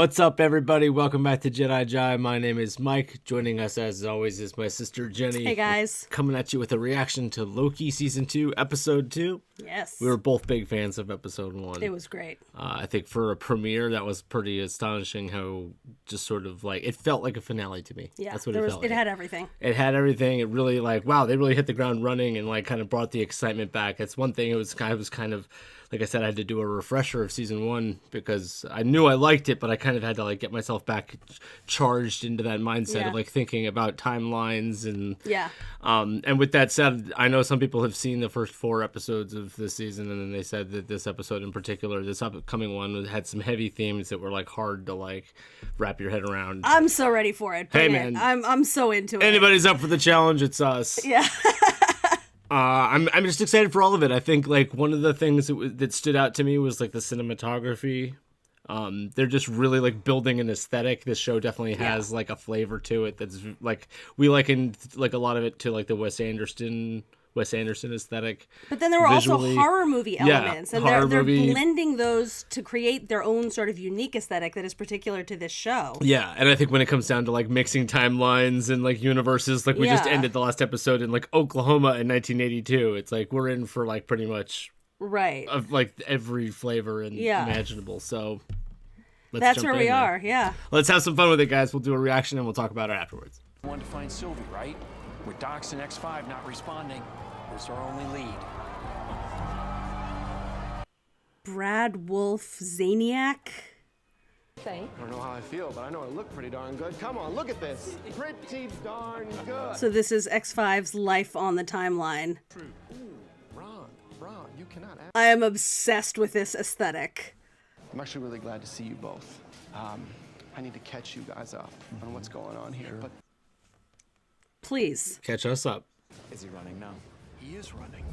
What's up, everybody? Welcome back to Jedi Jive. My name is Mike. Joining us, as always, is my sister Jenny. Hey, guys. We're coming at you with a reaction to Loki Season 2, Episode 2. Yes. We were both big fans of Episode 1. It was great. I think for a premiere, that was pretty astonishing how just sort of like, it felt like a finale to me. Yeah, That's what it felt like. It had everything. It had everything. It really, like, wow, they really hit the ground running and, like, kind of brought the excitement back. That's one thing. It was kind of, like I said, I had to do a refresher of Season 1 because I knew I liked it, but I kind of had to, like, get myself back charged into that mindset of, like, thinking about timelines and... Yeah. And with that said, I know some people have seen the first 4 episodes of this season, and then they said that this episode in particular, this upcoming one, had some heavy themes that were, like, hard to, like, wrap your head around. I'm so ready for it. Hey, man. I'm so into it. Anybody's up for the challenge, it's us. Yeah. I'm just excited for all of it. I think, like, one of the things that stood out to me was, like, the cinematography. They're just really, like, building an aesthetic. This show definitely has, like, a flavor to it that's, like, we likened, like, a lot of it to, like, the Wes Anderson aesthetic. But then there were visually. Also horror movie elements. And they're blending those to create their own sort of unique aesthetic that is particular to this show. Yeah, and I think when it comes down to, like, mixing timelines and, like, universes, like, we just ended the last episode in, like, Oklahoma in 1982. It's like, we're in for, like, pretty much... Right. Of, like, every flavor and imaginable, so... That's where we are, yeah. Let's have some fun with it, guys. We'll do a reaction and we'll talk about it afterwards. We wanted to find Sylvie, right? With Docs and X5 not responding, was our only lead. Brad Wolf Zaniac? I don't know how I feel, but I know I look pretty darn good. Come on, look at this. Pretty darn good. So this is X5's life on the timeline. Ooh, Ron, you cannot ask. I am obsessed with this aesthetic. I'm actually really glad to see you both. I need to catch you guys up on what's going on here, but... Please. Catch us up. Is he running now? He is running.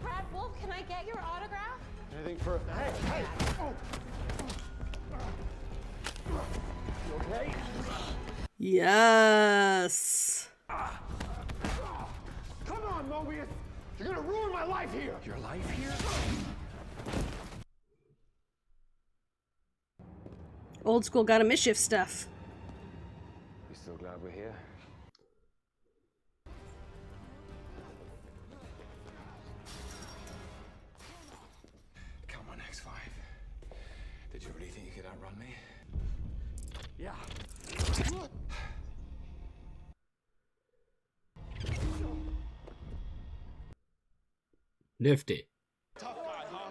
Brad Wolf, can I get your autograph? Anything for... Hey! Oh. You okay? Yes. Come on, Mobius! You're gonna ruin my life here! Your life here? Old school gotta mischief stuff. You still glad we're here? Come on, X5. Did you really think you could outrun me? Yeah. Nifty. Tough guy, huh?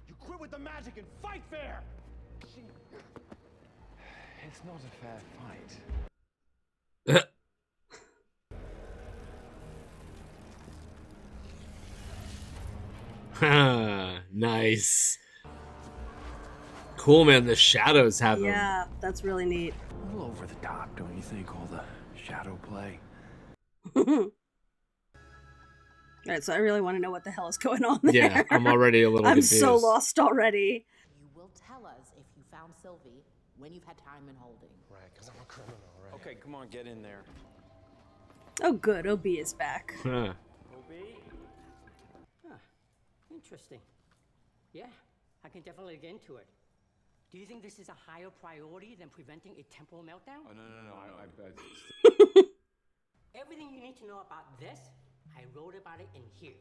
You quit with the magic and fight fair! It's not a fair fight. Nice. Cool, man. The shadows have them. Yeah, that's really neat. A little over the top, don't you think? All the shadow play. Alright, so I really want to know what the hell is going on there. Yeah, I'm already a little I'm confused. so lost already. You will tell us if you found Sylvie when you've had time in holding. Right, because I'm a criminal, right? Okay, come on, get in there. Oh good, OB is back. Huh. Interesting. Yeah, I can definitely get into it. Do you think this is a higher priority than preventing a temporal meltdown? Oh, no. Everything you need to know about this, I wrote about it in here.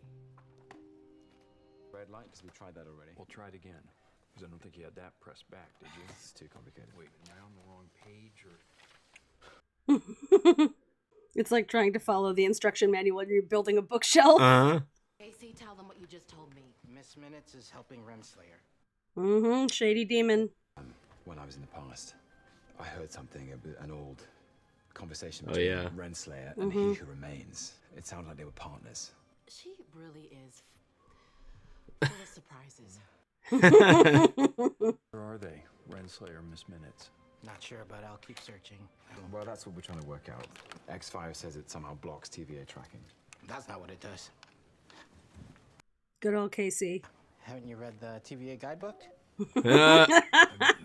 Red light, because we tried that already. We'll try it again. Because I don't think you had that pressed back, did you? It's too complicated. Wait, am I on the wrong page, or...? It's like trying to follow the instruction manual when you're building a bookshelf. AC, tell them what you just told me. Miss Minutes is helping Renslayer. Mm-hmm, shady demon. When I was in the past, I heard something, an old conversation Oh, between yeah. Renslayer and He Who Remains. It sounded like they were partners. She really is full of surprises. Where are they? Renslayer, Miss Minutes. Not sure, but I'll keep searching. Well, that's what we're trying to work out. X5 says it somehow blocks TVA tracking. That's not what it does. Good old Casey. Haven't you read the TVA guidebook? I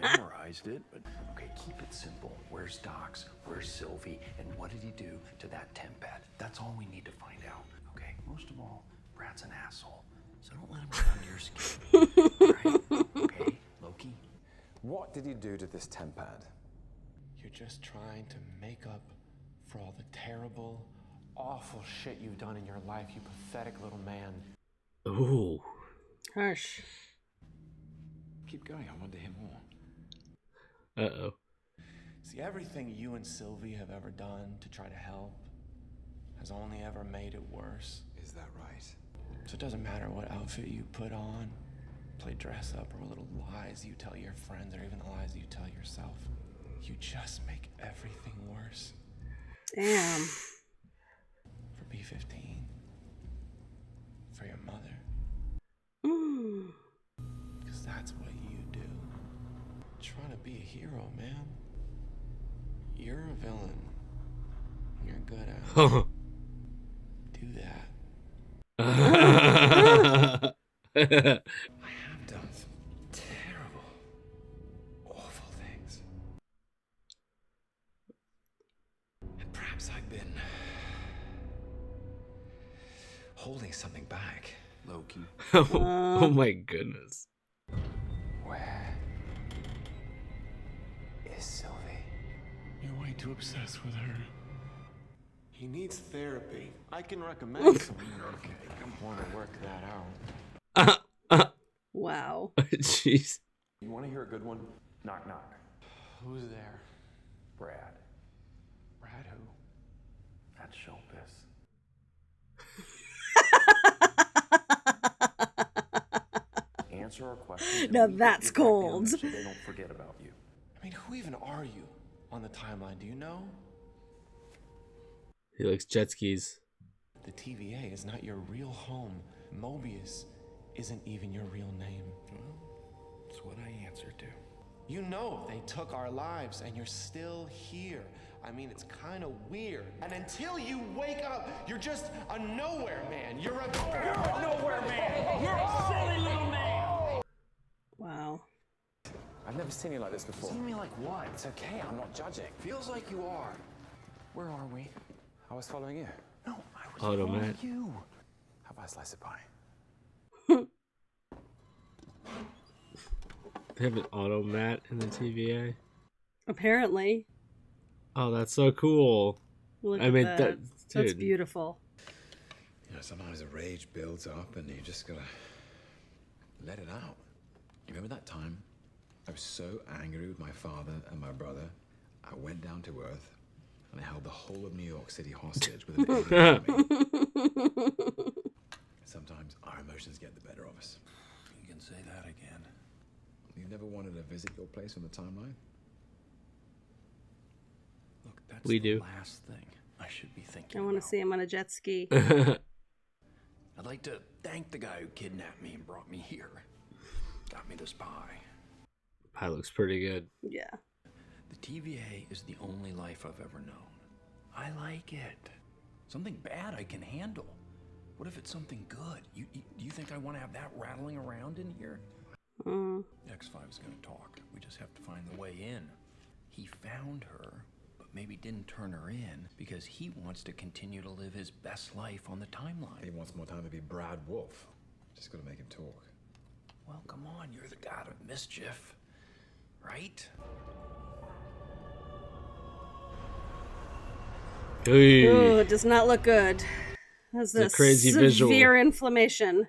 memorized it, but okay, keep it simple. Where's Docs? Where's Sylvie? And what did he do to that temp pad? That's all we need to find out. Okay, most of all, Brad's an asshole. So don't let him get under your skin. Right? Okay, Loki? What did you do to this tempad? You're just trying to make up for all the terrible, awful shit you've done in your life, you pathetic little man. Ooh. Harsh. Keep going, I want to hear more. Uh-oh. See, everything you and Sylvie have ever done to try to help has only ever made it worse. Is that right? So it doesn't matter what outfit you put on, play dress up, or what little lies you tell your friends, or even the lies you tell yourself. You just make everything worse. Damn. For B-15. For your mother. Mm. Because that's what you do. Trying to be a hero, man. You're a villain. You're good at it. Do that. I have done some terrible, awful things. And perhaps I've been holding something back. Loki. Oh my goodness. Where is Sylvie? You're way too obsessed with her. He needs therapy. I can recommend someone. Okay, I want to work that out. Wow. Jeez. You want to hear a good one? Knock, knock. Who's there? Brad. Brad who? That's showbiz. Answer our questions. and Now we get that's you back in cold. So they don't forget about you. I mean, who even are you on the timeline? Do you know? He likes jet skis. The TVA is not your real home. Mobius isn't even your real name. Well, that's what I answered to. You know they took our lives and you're still here. I mean, it's kind of weird. And until you wake up, you're just a nowhere man. You're a nowhere man. You're a silly little man. Wow. I've never seen you like this before. See me like what? It's okay, I'm not judging. Feels like you are. Where are we? I was following you. No, I was Automat. following you. How about a slice of pie? They have an automat in the TVA. Apparently. Oh, that's so cool. Look I at mean, that. That's dude. beautiful. You know, sometimes the rage builds up and you just gotta let it out. You remember that time? I was so angry with my father and my brother, I went down to Earth and I held the whole of New York City hostage with an alien army. Sometimes our emotions get the better of us. You can say that again. You've never wanted to visit your place on the timeline? Look, that's We the do. last thing I should be thinking I want to about. see him on a jet ski. I'd like to thank the guy who kidnapped me and brought me here. Got me this pie. Pie looks pretty good. Yeah. The TVA is the only life I've ever known. I like it. Something bad I can handle. What if it's something good? Do you think I want to have that rattling around in here? X5 is going to talk. We just have to find the way in. He found her, but maybe didn't turn her in because he wants to continue to live his best life on the timeline. He wants more time to be Brad Wolf. Just gotta make him talk. Well, come on, you're the god of mischief, right? Hey. Ooh, it does not look good. That's It's a a crazy severe visual. inflammation.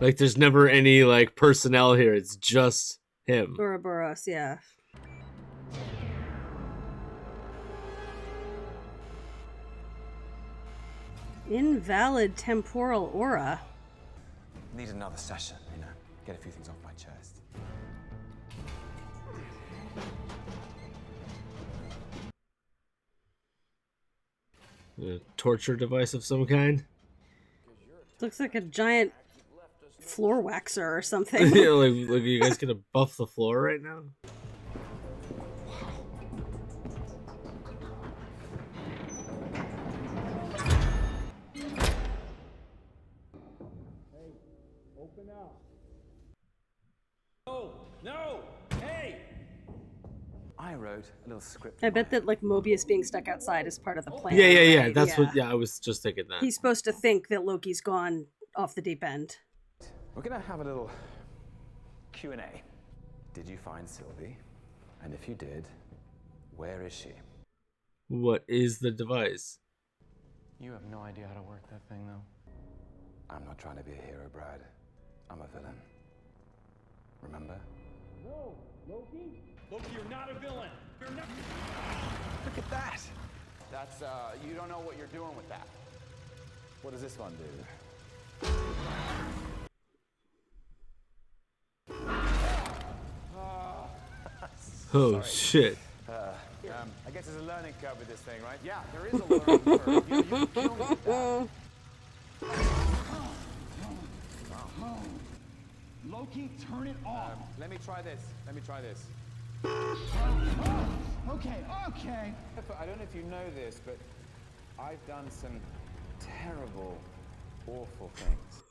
Like, there's never any, like, personnel here. It's just him. Ouroboros, yeah. Invalid temporal aura. Need another session, you know, get a few things off my chest. A torture device of some kind. Looks like a giant floor waxer or something. Yeah, like, you guys gonna buff the floor right now? Open up. No! No! Hey! I I wrote a little script. I bet that like Mobius being stuck outside is part of the plan. Yeah. Right? That's what. Yeah, I was just thinking that. He's supposed to think that Loki's gone off the deep end. We're gonna have a little Q&A. Did you find Sylvie? And if you did, where is she? What is the device? You have no idea how to work that thing, though. I'm not trying to be a hero, Brad. I'm a villain. Remember? No, Loki? Loki, you're not a villain. You're not. Look at that. That's, you don't know what you're doing with that. What does this one do? Oh shit. I guess there's a learning curve with this thing, right? Yeah, there is a learning curve. You can kill me with that. Loki, turn it off. Let me try this. Okay. I don't know if you know this, but I've done some terrible, awful things.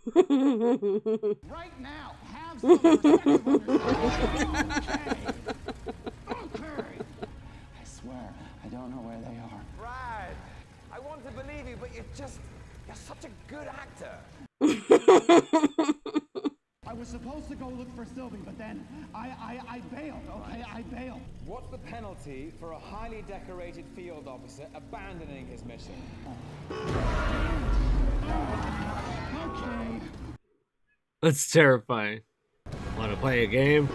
Right now, have some perspective on yourself. Okay. I swear, I don't know where they are. Brad, I want to believe you, but you're such a good actor. I was supposed to go look for Sylvie, but then I bailed, okay? I bailed. What's the penalty for a highly decorated field officer abandoning his mission? Okay. That's terrifying. Want to play a game?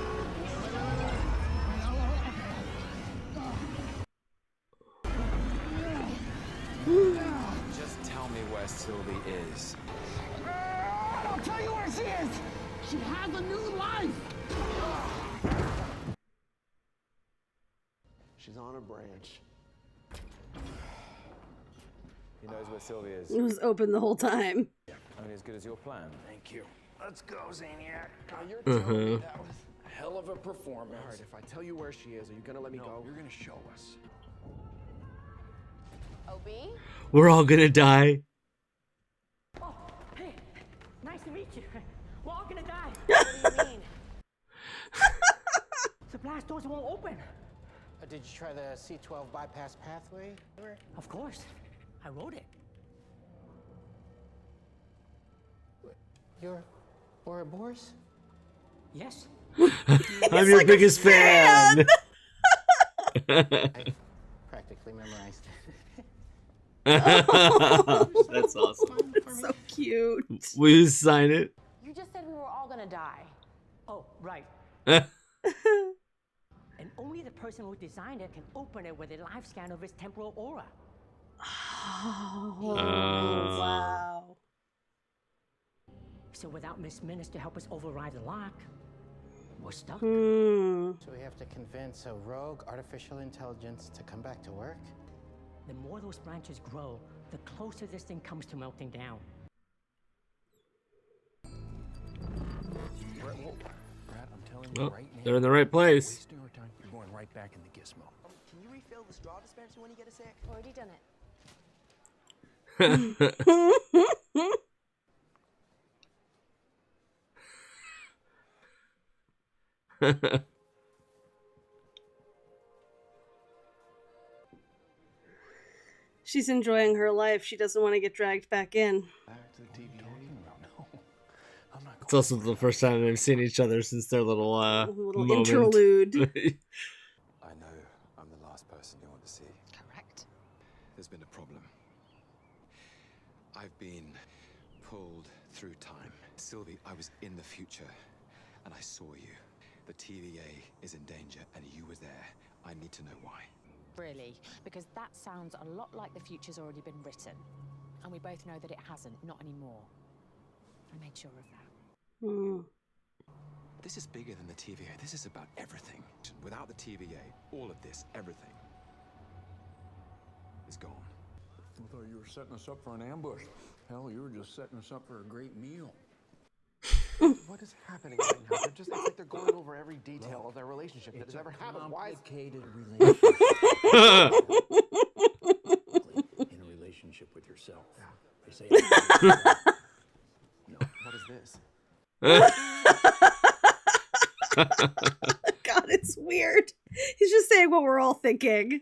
Just tell me where Sylvie is. I'll tell you where she is. She has a new life. She's on a branch. He knows where Sylvie is. It was open the whole time. Only as good as your plan. Thank you. Let's go, Zaniac. You're Uh-huh. telling me that was a hell of a performance. All right, if I tell you where she is, are you gonna let me go? You're gonna show us. Obi? We're all gonna die. Oh, hey, nice to meet you. We're all gonna die. What do you mean? The blast doors won't open. Did you try the C12 bypass pathway? Of course, I wrote it. You're Ouroboros? Yes. I'm your biggest fan. I practically memorized it. That's awesome. It's so cute. Will you sign it? You just said we were all gonna die. Oh, right. And only the person who designed it can open it with a live scan of his temporal aura. Oh, wow. So without Miss Minutes to help us override the lock, we're stuck. So we have to convince a rogue artificial intelligence to come back to work? The more those branches grow, the closer this thing comes to melting down. Brad, I'm telling you Well, right now. they're in the right place. Wasting our time. You're going right back in the gizmo. Can you refill the straw dispenser when you get a sec? Already done it. She's enjoying her life. She doesn't want to get dragged back in. Back to the TV. No, I'm not. It's also the first time they've seen each other since their little Little moment. interlude. I know I'm the last person you want to see. Correct. There's been a problem. I've been pulled through time. Sylvie, I was in the future, and I saw you. The TVA is in danger, and you were there. I need to know why. Really, because that sounds a lot like the future's already been written. And we both know that it hasn't, not anymore. I made sure of that. This is bigger than the TVA. This is about everything. Without the TVA, all of this, everything, is gone. I thought you were setting us up for an ambush. Hell, you were just setting us up for a great meal. What is happening right now? It's like they're going over every detail of their relationship that has ever happened. Why is Complicated relationship. In a relationship with yourself. They say. no? What is this? God, it's weird. He's just saying what we're all thinking.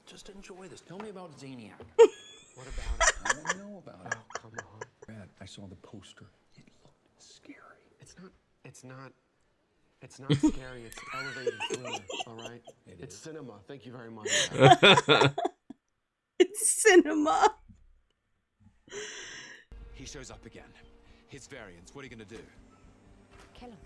Just enjoy this. Tell me about Zaniac. What about it? I don't know about it. Oh, come on. Brad, I saw the poster. It looked scary. It's not scary. It's elevated thriller, all right? It's cinema. Thank you very much. It's cinema. He shows up again. His variants. What are you gonna do? Kill him.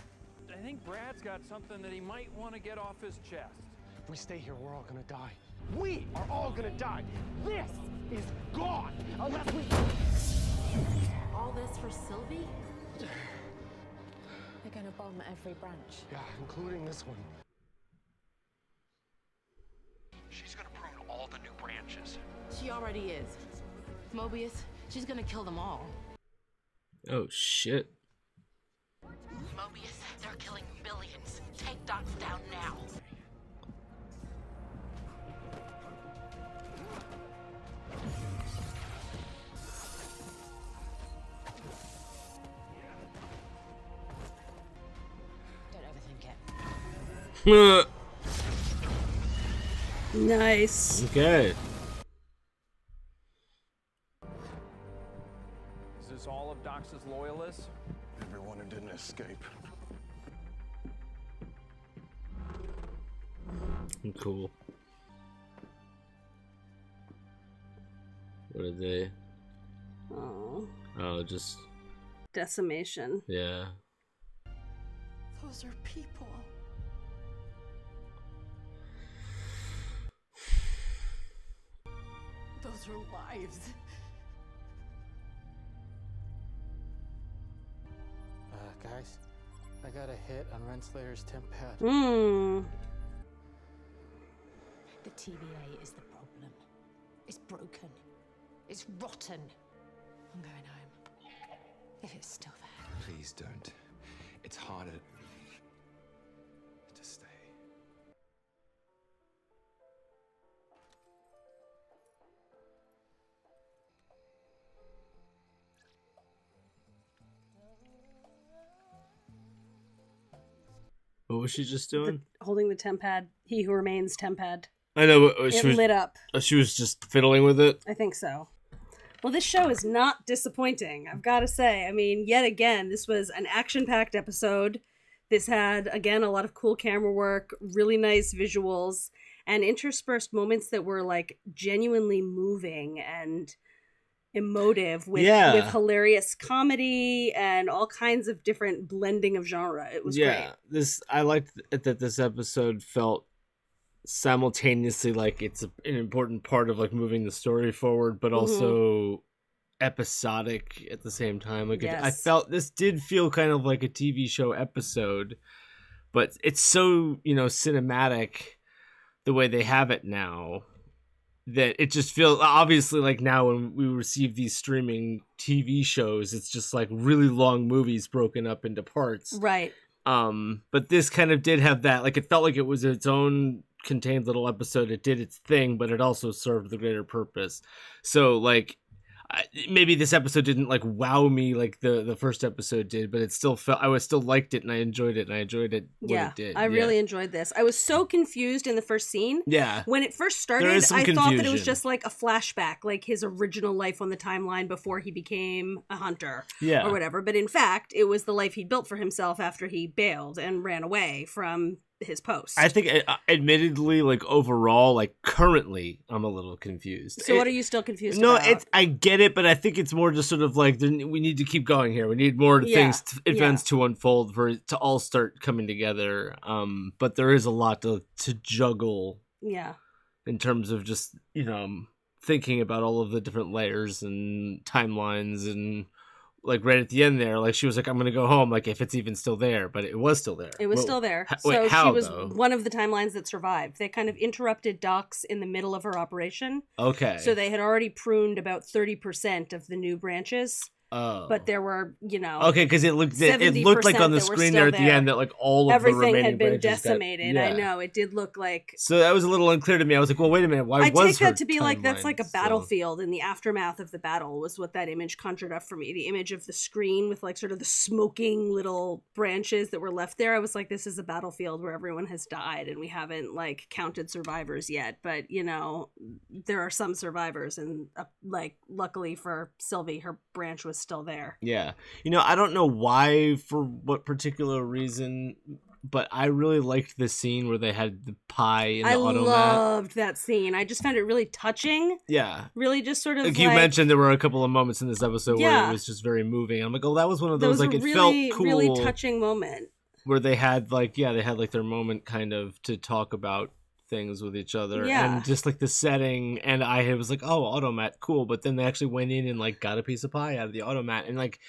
I think Brad's got something that he might want to get off his chest. If we stay here, we're all gonna die. We are all gonna die. This is gone unless we... All this for Sylvie? They're going to bomb every branch. Yeah, including this one. She's gonna prune all the new branches. She already is. Mobius, she's gonna kill them all. Oh, shit. Mobius, they're killing billions. Take Dots down now. Don't overthink it. Nice. Okay. Is this all of Dox's loyalists? Everyone who didn't escape. Cool. What are they? Oh, just... Decimation. Yeah. Those are people. Those are lives. Guys, I got a hit on Renslater's temp pad. The TVA is the problem. It's broken. It's rotten. I'm going home. If it's still there. Please don't. It's harder to stay. What was she just doing? Holding the temp pad. He who remains temp pad. I know, but It lit up. She was just fiddling with it. I think so. Well, this show is not disappointing, I've got to say. I mean, yet again, this was an action-packed episode. This had, again, a lot of cool camera work, really nice visuals, and interspersed moments that were, like, genuinely moving and emotive with hilarious comedy and all kinds of different blending of genre. It was great. I liked that this episode felt simultaneously like it's an important part of like moving the story forward, but also episodic at the same time. Like I felt this did feel kind of like a TV show episode, but it's so, you know, cinematic the way they have it now that it just feels, obviously, like now when we receive these streaming TV shows, it's just like really long movies broken up into parts. Right. But this kind of did have that, like it felt like it was its own contained little episode. It did its thing, but it also served the greater purpose. So like maybe this episode didn't like wow me like the first episode did, but it still felt, I still liked it and I enjoyed it when it did. I really enjoyed this. I was so confused in the first scene. Yeah. When it first started, I thought that it was just like a flashback, like his original life on the timeline before he became a hunter or whatever. But in fact, it was the life he built for himself after he bailed and ran away from his post. I think admittedly, like overall, like currently I'm a little confused. So what are you still confused about? I get it, but I think it's more just sort of like we need to keep going here. We need more events to unfold for it to all start coming together. But there is a lot to juggle. Yeah. In terms of just, you know, thinking about all of the different layers and timelines, and like right at the end there, like she was like, I'm gonna go home, like if it's even still there, but it was still there. It was still there. Wait, she was one of the timelines that survived. They kind of interrupted Dox in the middle of her operation. Okay. So they had already pruned about 30% of the new branches. Oh. But there were, okay, because it looked like on the screen there at the end that like all of everything the remaining had been branches decimated. I know it did look like. So that was a little unclear to me. I was like, well, wait a minute. Why I was take that her to be like that's like a timeline battlefield in the aftermath of the battle was what that image conjured up for me. The image of the screen with like sort of the smoking little branches that were left there. I was like, this is a battlefield where everyone has died and we haven't like counted survivors yet. But there are some survivors, and like luckily for Sylvie, her branch was still there. Yeah. I don't know why, for what particular reason, but I really liked the scene where they had the pie in the automat. I loved that scene. I just found it really touching. Yeah. Really just sort of like you mentioned, there were a couple of moments in this episode where it was just very moving. I'm like, oh, that was one of those, like, it felt cool. Really touching moment. Where they had, like, their moment kind of to talk about things with each other, and just like the setting, and I was like, oh, automat, cool. But then they actually went in and like got a piece of pie out of the automat, and like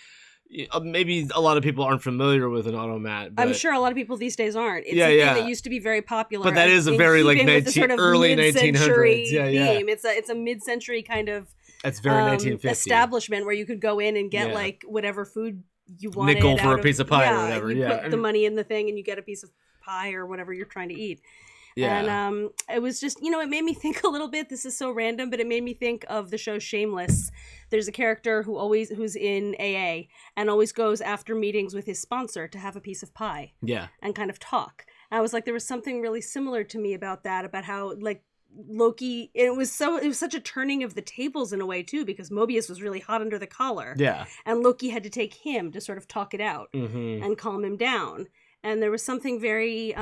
maybe a lot of people aren't familiar with an automat, but... I'm sure a lot of people these days aren't. It's a thing that used to be very popular, but that is a very like early 1900s theme. It's a mid-century kind of that's very 1950 establishment where you could go in and get like whatever food you wanted, nickel for a piece of pie or whatever. You put the money in the thing and you get a piece of pie or whatever you're trying to eat. Yeah. And it was just, it made me think a little bit, this is so random, but it made me think of the show Shameless. There's a character who's in AA and always goes after meetings with his sponsor to have a piece of pie. Yeah. And kind of talk. And I was like, there was something really similar to me about that, about how like Loki, it was such a turning of the tables in a way too, because Mobius was really hot under the collar. Yeah. And Loki had to take him to sort of talk it out and calm him down. And there was something very,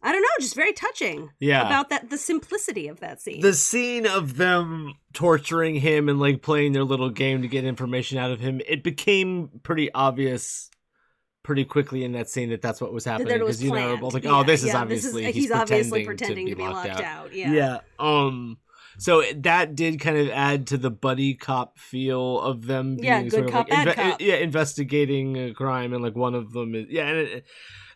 I don't know, just very touching about the simplicity of that scene. The scene of them torturing him and like playing their little game to get information out of him, it became pretty obvious pretty quickly in that scene that that's what was happening. Because, I was like, oh, this is obviously, he's obviously pretending to be locked out. Yeah. So that did kind of add to the buddy cop feel of them being good sort of cop, like bad cop. investigating a crime, and like one of them is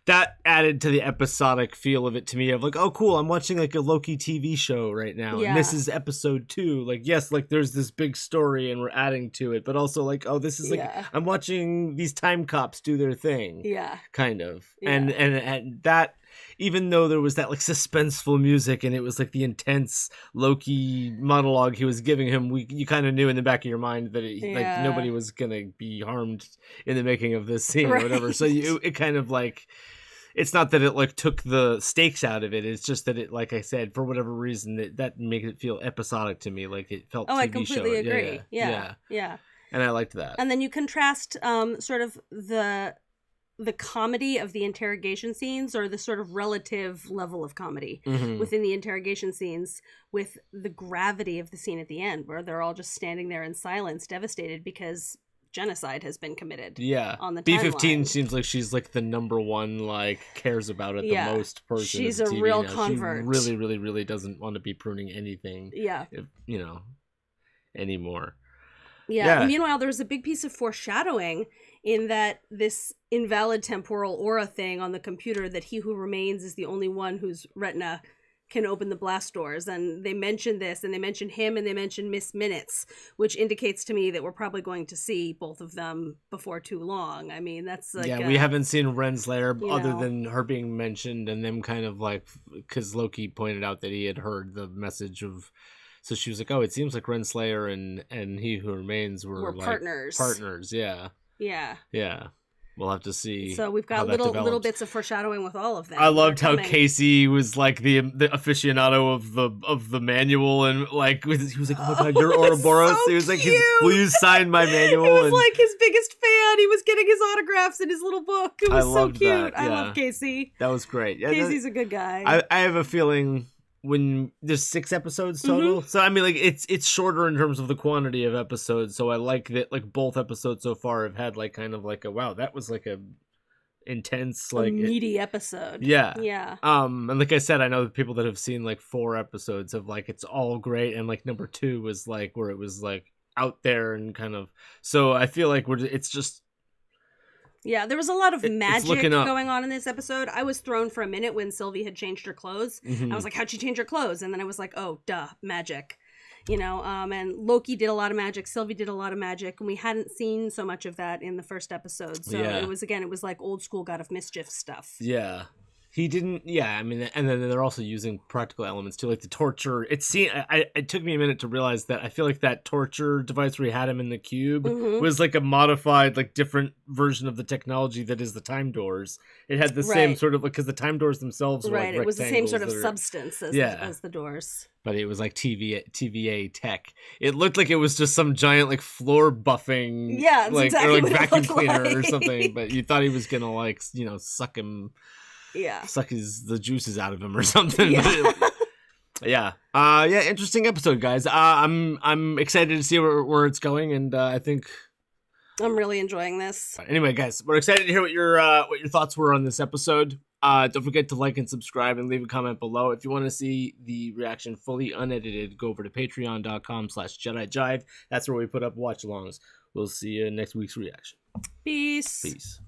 that added to the episodic feel of it to me, of like, oh cool, I'm watching like a Loki TV show right now, and this is episode 2. Like, yes, like there's this big story and we're adding to it, but also like, oh, this is like I'm watching these time cops do their thing, kind of, and that, even though there was that like suspenseful music and it was like the intense Loki monologue he was giving him, you kind of knew in the back of your mind that like nobody was gonna be harmed in the making of this scene or whatever. So it kind of like, it's not that it like took the stakes out of it. It's just that it, like I said, for whatever reason, that made it feel episodic to me. Like it felt. Oh, TV I completely show. agree. Yeah. And I liked that. And then you contrast sort of the comedy of the interrogation scenes, or the sort of relative level of comedy within the interrogation scenes, with the gravity of the scene at the end, where they're all just standing there in silence, devastated because genocide has been committed. On the B-15 timeline. seems like she's like the number one, like cares about it the most person. She's of a TV real now. convert. She really, really, really doesn't want to be pruning anything. Anymore. Yeah. Meanwhile, there was a big piece of foreshadowing in that this invalid temporal aura thing on the computer, that he who remains is the only one whose retina can open the blast doors. And they mentioned this, and they mentioned him, and they mentioned Miss Minutes, which indicates to me that we're probably going to see both of them before too long. I mean, that's like we haven't seen Renslayer other than her being mentioned, and them kind of like, because Loki pointed out that he had heard the message of, so she was like, oh, it seems like Renslayer and He Who Remains were like partners. Yeah. We'll have to see. So we've got little bits of foreshadowing with all of them. I loved how Casey was like the aficionado of the manual, and like he was like, oh my god, you're Ouroboros. So he was like, will you sign my manual? He was like his biggest fan. He was getting his autographs in his little book. It was so cute. That, I love Casey. That was great. Yeah, Casey's a good guy. I have a feeling, when there's 6 episodes total, so I mean, like it's shorter in terms of the quantity of episodes, so I like that like both episodes so far have had like kind of like a, wow, that was like a intense, like meaty episode. Yeah. And like I said, I know people that have seen like 4 episodes of like, it's all great, and like number 2 was like where it was like out there and kind of, so I feel like it's just. Yeah, there was a lot of magic going on in this episode. I was thrown for a minute when Sylvie had changed her clothes. I was like, how'd she change her clothes? And then I was like, oh, duh, magic. and Loki did a lot of magic, Sylvie did a lot of magic, and we hadn't seen so much of that in the first episode. So it was like old school God of Mischief stuff. Yeah. He didn't, I mean, and then they're also using practical elements too, like the torture. It took me a minute to realize that I feel like that torture device where he had him in the cube was like a modified, like different version of the technology that is the time doors. It had the same sort of, because the time doors themselves were like it was the same sort of rectangles substance as the doors. But it was like TVA tech. It looked like it was just some giant like floor buffing, that's exactly or like what vacuum it looked cleaner like. or something. But you thought he was gonna like suck the juices out of him or something. Interesting episode, guys. I'm excited to see where it's going, and I think I'm really enjoying this. Anyway, guys, we're excited to hear what your thoughts were on this episode. Don't forget to like and subscribe and leave a comment below. If you want to see the reaction fully unedited, go over to patreon.com/JediJive. That's where we put up watch-alongs. We'll see you in next week's reaction. Peace. Peace.